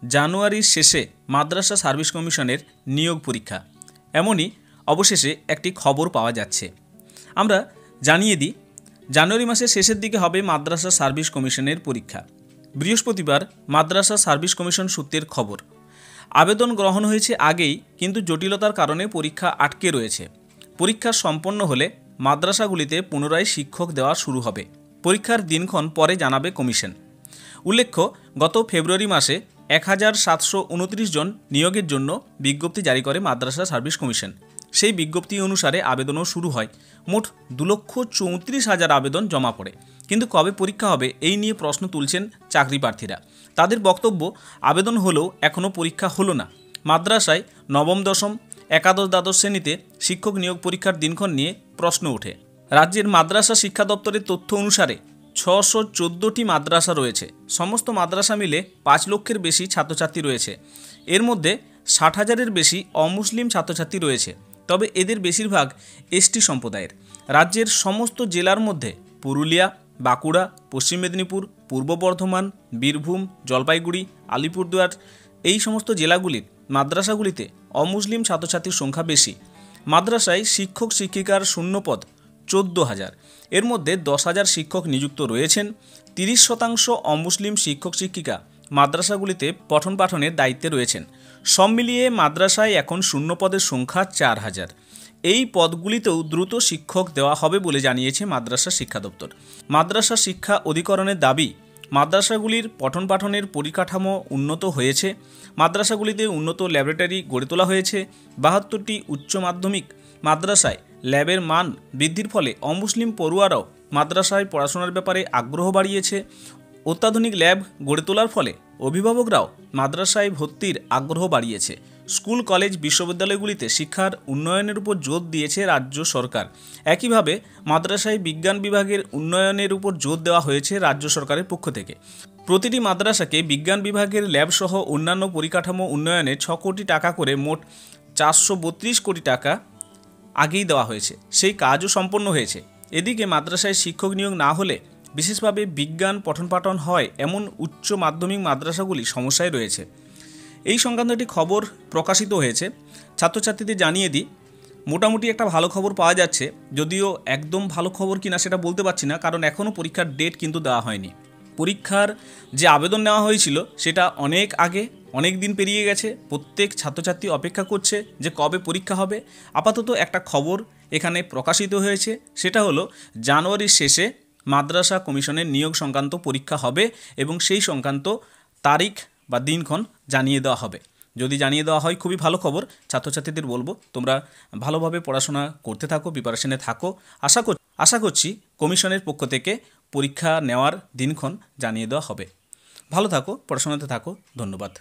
জানুয়ারির শেষে মাদ্রাসা সার্ভিস কমিশনের নিয়োগ পরীক্ষা, এমনই অবশেষে একটি খবর পাওয়া যাচ্ছে। আমরা জানিয়ে দিই, জানুয়ারি মাসের শেষের দিকে হবে মাদ্রাসা সার্ভিস কমিশনের পরীক্ষা। বৃহস্পতিবার মাদ্রাসা সার্ভিস কমিশন সূত্রের খবর, আবেদন গ্রহণ হয়েছে আগেই, কিন্তু জটিলতার কারণে পরীক্ষা আটকে রয়েছে। পরীক্ষা সম্পন্ন হলে মাদ্রাসাগুলিতে পুনরায় শিক্ষক দেওয়া শুরু হবে। পরীক্ষার দিনক্ষণ পরে জানাবে কমিশন। উল্লেখ্য, গত ফেব্রুয়ারি মাসে 1729 জন নিয়োগের জন্য বিজ্ঞপ্তি জারি করে মাদ্রাসা সার্ভিস কমিশন। সেই বিজ্ঞপ্তি অনুসারে আবেদনও শুরু হয়। মোট 2,34,000 আবেদন জমা পড়ে। কিন্তু কবে পরীক্ষা হবে এই নিয়ে প্রশ্ন তুলছেন চাকরি প্রার্থীরা। তাদের বক্তব্য, আবেদন হলেও এখনও পরীক্ষা হলো না। মাদ্রাসায় নবম, দশম, একাদশ, দ্বাদশ শ্রেণীতে শিক্ষক নিয়োগ পরীক্ষার দিনক্ষণ নিয়ে প্রশ্ন ওঠে। রাজ্যের মাদ্রাসা শিক্ষা দপ্তরের তথ্য অনুসারে 614টি মাদ্রাসা রয়েছে। সমস্ত মাদ্রাসা মিলে 5 লক্ষের বেশি ছাত্রছাত্রী রয়েছে। এর মধ্যে 60,000-এর বেশি অমুসলিম ছাত্রছাত্রী রয়েছে। তবে এদের বেশিরভাগ এসটি সম্প্রদায়ের। রাজ্যের সমস্ত জেলার মধ্যে পুরুলিয়া, বাঁকুড়া, পশ্চিম মেদিনীপুর, পূর্ব বর্ধমান, বীরভূম, জলপাইগুড়ি, আলিপুরদুয়ার এই সমস্ত জেলাগুলির মাদ্রাসাগুলিতে অমুসলিম ছাত্রছাত্রীর সংখ্যা বেশি। মাদ্রাসায় শিক্ষক শিক্ষিকার শূন্যপদ 14,000। এর মধ্যে 10,000 শিক্ষক নিযুক্ত রয়েছেন। 30% অমুসলিম শিক্ষক শিক্ষিকা মাদ্রাসাগুলিতে পঠন পাঠনের দায়িত্বে রয়েছেন। সব মিলিয়ে মাদ্রাসায় এখন শূন্যপদের সংখ্যা 4,000। এই পদগুলিতেও দ্রুত শিক্ষক দেওয়া হবে বলে জানিয়েছে মাদ্রাসা শিক্ষা দপ্তর। মাদ্রাসা শিক্ষা অধিকরণের দাবি, মাদ্রাসাগুলির পঠন পাঠনের পরিকাঠামো উন্নত হয়েছে। মাদ্রাসাগুলিতে উন্নত ল্যাবরেটরি গড়ে তোলা হয়েছে। 72টি উচ্চ মাধ্যমিক মাদ্রাসায় ল্যাবের মান বৃদ্ধির ফলে অমুসলিম পড়ুয়ারাও মাদ্রাসায় পড়াশোনার ব্যাপারে আগ্রহ বাড়িয়েছে। অত্যাধুনিক ল্যাব গড়ে তোলার ফলে অভিভাবকরাও মাদ্রাসায় ভর্তির আগ্রহ বাড়িয়েছে। স্কুল, কলেজ, বিশ্ববিদ্যালয়গুলিতে শিক্ষার উন্নয়নের উপর জোর দিয়েছে রাজ্য সরকার। একইভাবে মাদ্রাসায় বিজ্ঞান বিভাগের উন্নয়নের উপর জোর দেওয়া হয়েছে রাজ্য সরকারের পক্ষ থেকে। প্রতিটি মাদ্রাসাকে বিজ্ঞান বিভাগের ল্যাবসহ অন্যান্য পরিকাঠামো উন্নয়নে 6 কোটি টাকা করে মোট 432 কোটি টাকা আগেই দেওয়া হয়েছে। সেই কাজও সম্পন্ন হয়েছে। এদিকে মাদ্রাসায় শিক্ষক নিয়োগ না হলে বিশেষভাবে বিজ্ঞান পঠন পাঠন হয় এমন উচ্চ মাধ্যমিক মাদ্রাসাগুলি সমস্যায় রয়েছে। এই সংক্রান্ত একটি খবর প্রকাশিত হয়েছে। ছাত্রছাত্রীদের জানিয়ে দিই, মোটামুটি একটা ভালো খবর পাওয়া যাচ্ছে, যদিও একদম ভালো খবর কিনা সেটা বলতে পারছি না, কারণ এখনও পরীক্ষার ডেট কিন্তু দেওয়া হয়নি। পরীক্ষার যে আবেদন নেওয়া হয়েছিল সেটা অনেক আগে, অনেক দিন পেরিয়ে গেছে। প্রত্যেক ছাত্রছাত্রী অপেক্ষা করছে যে কবে পরীক্ষা হবে। আপাতত একটা খবর এখানে প্রকাশিত হয়েছে, সেটা হলো জানুয়ারির শেষে মাদ্রাসা কমিশনের নিয়োগ সংক্রান্ত পরীক্ষা হবে এবং সেই সংক্রান্ত তারিখ বা দিনক্ষণ জানিয়ে দেওয়া হবে। যদি জানিয়ে দেওয়া হয় খুবই ভালো খবর। ছাত্রছাত্রীদের বলবো, তোমরা ভালোভাবে পড়াশোনা করতে থাকো, প্রিপারেশনে থাকো। আশা করছি কমিশনের পক্ষ থেকে পরীক্ষা নেওয়ার দিনক্ষণ জানিয়ে দেওয়া হবে। ভালো থাকো, পড়াশোনাতে থাকো। ধন্যবাদ।